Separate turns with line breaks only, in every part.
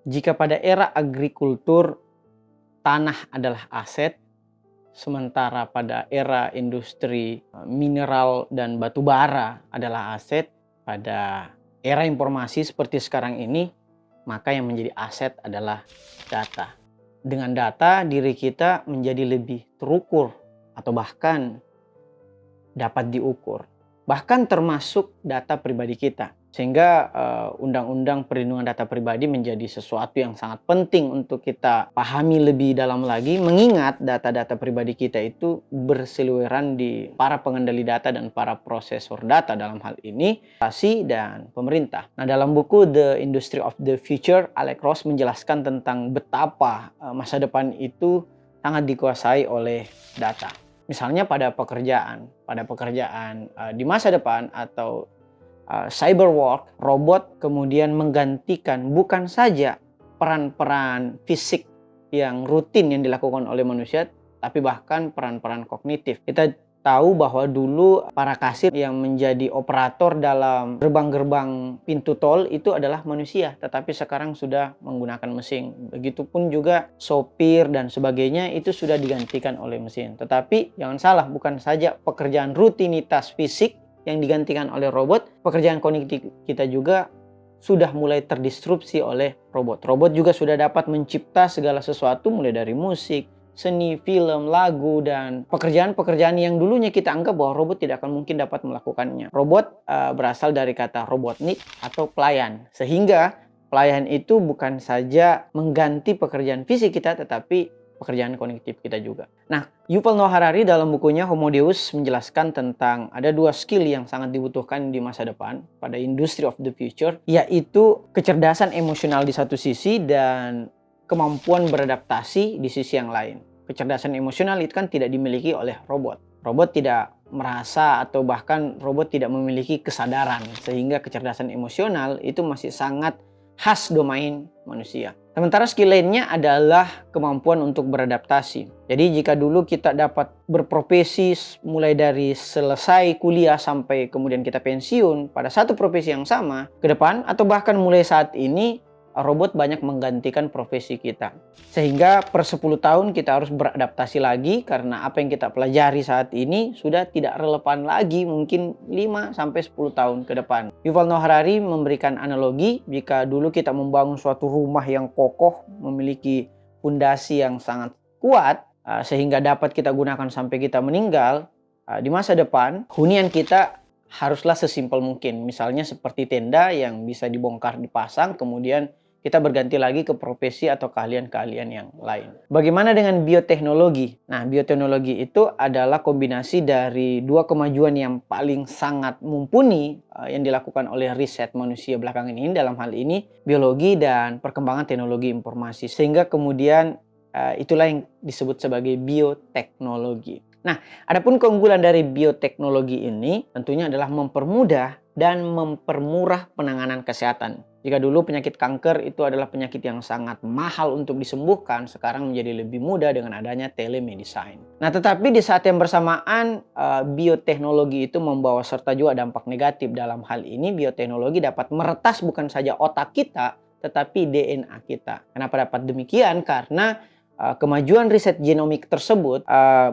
Jika pada era agrikultur tanah adalah aset, sementara pada era industri mineral dan batu bara adalah aset, pada era informasi seperti sekarang ini, maka yang menjadi aset adalah data. Dengan data, diri kita menjadi lebih terukur atau bahkan dapat diukur. Bahkan termasuk data pribadi kita. Sehingga Undang-Undang Perlindungan Data Pribadi menjadi sesuatu yang sangat penting untuk kita pahami lebih dalam lagi, mengingat data-data pribadi kita itu berseliweran di para pengendali data dan para prosesor data, dalam hal ini administrasi dan pemerintah. Nah, dalam buku The Industry of the Future, Alex Ross menjelaskan tentang betapa masa depan itu sangat dikuasai oleh data. Misalnya pada pekerjaan di masa depan atau cyber work, robot kemudian menggantikan bukan saja peran-peran fisik yang rutin yang dilakukan oleh manusia, tapi bahkan peran-peran kognitif. Kita tahu bahwa dulu para kasir yang menjadi operator dalam gerbang-gerbang pintu tol itu adalah manusia, tetapi sekarang sudah menggunakan mesin. Begitupun juga sopir dan sebagainya itu sudah digantikan oleh mesin. Tetapi jangan salah, bukan saja pekerjaan rutinitas fisik yang digantikan oleh robot, pekerjaan kognitif kita juga sudah mulai terdisrupsi oleh robot. Robot juga sudah dapat mencipta segala sesuatu, mulai dari musik, seni, film, lagu, dan pekerjaan-pekerjaan yang dulunya kita anggap bahwa robot tidak akan mungkin dapat melakukannya. Robot berasal dari kata robotnik atau pelayan. Sehingga pelayan itu bukan saja mengganti pekerjaan fisik kita, tetapi pekerjaan kognitif kita juga. Nah, Yuval Noah Harari dalam bukunya Homo Deus menjelaskan tentang ada dua skill yang sangat dibutuhkan di masa depan pada industry of the future, yaitu kecerdasan emosional di satu sisi dan kemampuan beradaptasi di sisi yang lain. Kecerdasan emosional itu kan tidak dimiliki oleh robot. Robot tidak merasa atau bahkan robot tidak memiliki kesadaran, sehingga kecerdasan emosional itu masih sangat khas domain manusia. Sementara skill lainnya adalah kemampuan untuk beradaptasi. Jadi jika dulu kita dapat berprofesi mulai dari selesai kuliah sampai kemudian kita pensiun pada satu profesi yang sama, ke depan atau bahkan mulai saat ini robot banyak menggantikan profesi kita. Sehingga per 10 tahun kita harus beradaptasi lagi karena apa yang kita pelajari saat ini sudah tidak relevan lagi mungkin 5-10 tahun ke depan. Yuval Noah Harari memberikan analogi, jika dulu kita membangun suatu rumah yang kokoh, memiliki fondasi yang sangat kuat sehingga dapat kita gunakan sampai kita meninggal, di masa depan hunian kita haruslah sesimpel mungkin. Misalnya seperti tenda yang bisa dibongkar dipasang, kemudian kita berganti lagi ke profesi atau keahlian-keahlian yang lain. Bagaimana dengan bioteknologi? Nah, bioteknologi itu adalah kombinasi dari dua kemajuan yang paling sangat mumpuni yang dilakukan oleh riset manusia belakangan ini, dalam hal ini biologi dan perkembangan teknologi informasi. Sehingga kemudian itulah yang disebut sebagai bioteknologi. Nah, adapun keunggulan dari bioteknologi ini tentunya adalah mempermudah dan mempermurah penanganan kesehatan. Jika dulu penyakit kanker itu adalah penyakit yang sangat mahal untuk disembuhkan, sekarang menjadi lebih mudah dengan adanya telemedicine. Nah, tetapi di saat yang bersamaan, bioteknologi itu membawa serta juga dampak negatif. Dalam hal ini, bioteknologi dapat meretas bukan saja otak kita, tetapi DNA kita. Kenapa dapat demikian? Karena kemajuan riset genomik tersebut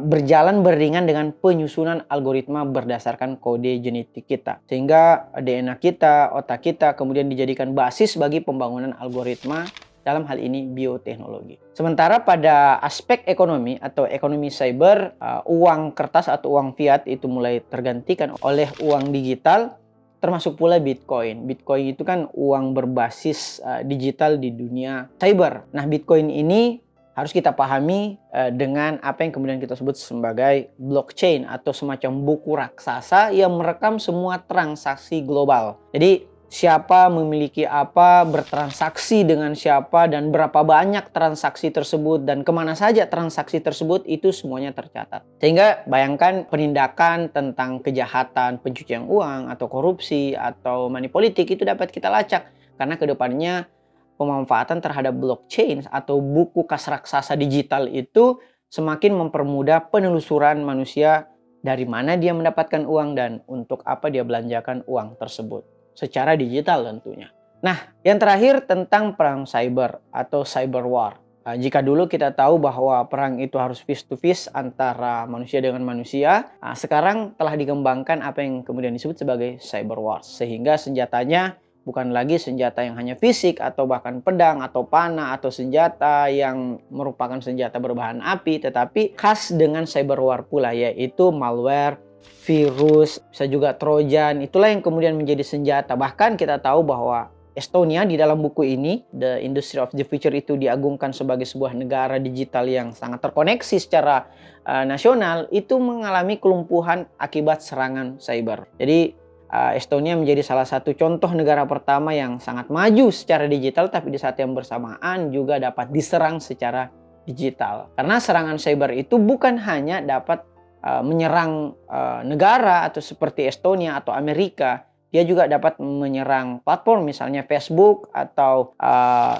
berjalan beriringan dengan penyusunan algoritma berdasarkan kode genetik kita. Sehingga DNA kita, otak kita kemudian dijadikan basis bagi pembangunan algoritma, dalam hal ini bioteknologi. Sementara pada aspek ekonomi atau ekonomi cyber, uang kertas atau uang fiat itu mulai tergantikan oleh uang digital, termasuk pula Bitcoin. Bitcoin itu kan uang berbasis digital di dunia cyber. Nah, Bitcoin ini harus kita pahami dengan apa yang kemudian kita sebut sebagai blockchain atau semacam buku raksasa yang merekam semua transaksi global. Jadi siapa memiliki apa, bertransaksi dengan siapa, dan berapa banyak transaksi tersebut, dan kemana saja transaksi tersebut, itu semuanya tercatat. Sehingga bayangkan penindakan tentang kejahatan, pencucian uang, atau korupsi, atau money politik itu dapat kita lacak. Karena kedepannya pemanfaatan terhadap blockchain atau buku kas raksasa digital itu semakin mempermudah penelusuran manusia dari mana dia mendapatkan uang dan untuk apa dia belanjakan uang tersebut. Secara digital tentunya. Nah, yang terakhir tentang perang cyber atau cyber war. Jika dulu kita tahu bahwa perang itu harus face to face antara manusia dengan manusia, sekarang telah dikembangkan apa yang kemudian disebut sebagai cyber war. Sehingga senjatanya bukan lagi senjata yang hanya fisik atau bahkan pedang atau panah atau senjata yang merupakan senjata berbahan api, tetapi khas dengan cyber war pula, yaitu malware, virus, bisa juga trojan. Itulah yang kemudian menjadi senjata. Bahkan kita tahu bahwa Estonia di dalam buku ini, The Industry of the Future, itu diagungkan sebagai sebuah negara digital yang sangat terkoneksi secara nasional, itu mengalami kelumpuhan akibat serangan cyber. Jadi Estonia menjadi salah satu contoh negara pertama yang sangat maju secara digital, tapi di saat yang bersamaan juga dapat diserang secara digital. Karena serangan cyber itu bukan hanya dapat menyerang negara atau seperti Estonia atau Amerika, dia juga dapat menyerang platform misalnya Facebook atau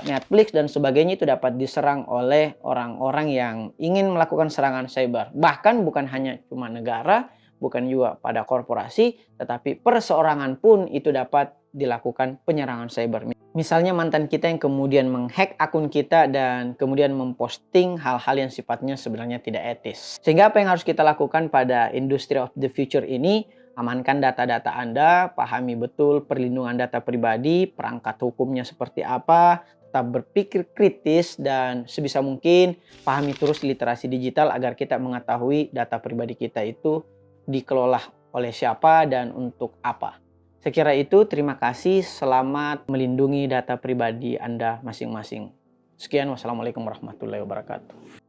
Netflix dan sebagainya, itu dapat diserang oleh orang-orang yang ingin melakukan serangan cyber. Bahkan bukan hanya cuma negara, bukan juga pada korporasi, tetapi perseorangan pun itu dapat dilakukan penyerangan cyber. Misalnya mantan kita yang kemudian menghack akun kita dan kemudian memposting hal-hal yang sifatnya sebenarnya tidak etis. Sehingga apa yang harus kita lakukan pada Industry of the Future ini? Amankan data-data Anda, pahami betul perlindungan data pribadi, perangkat hukumnya seperti apa, tetap berpikir kritis, dan sebisa mungkin pahami terus literasi digital agar kita mengetahui data pribadi kita itu dikelola oleh siapa dan untuk apa. Sekira itu, terima kasih, selamat melindungi data pribadi Anda masing-masing. Sekian, wassalamualaikum warahmatullahi wabarakatuh.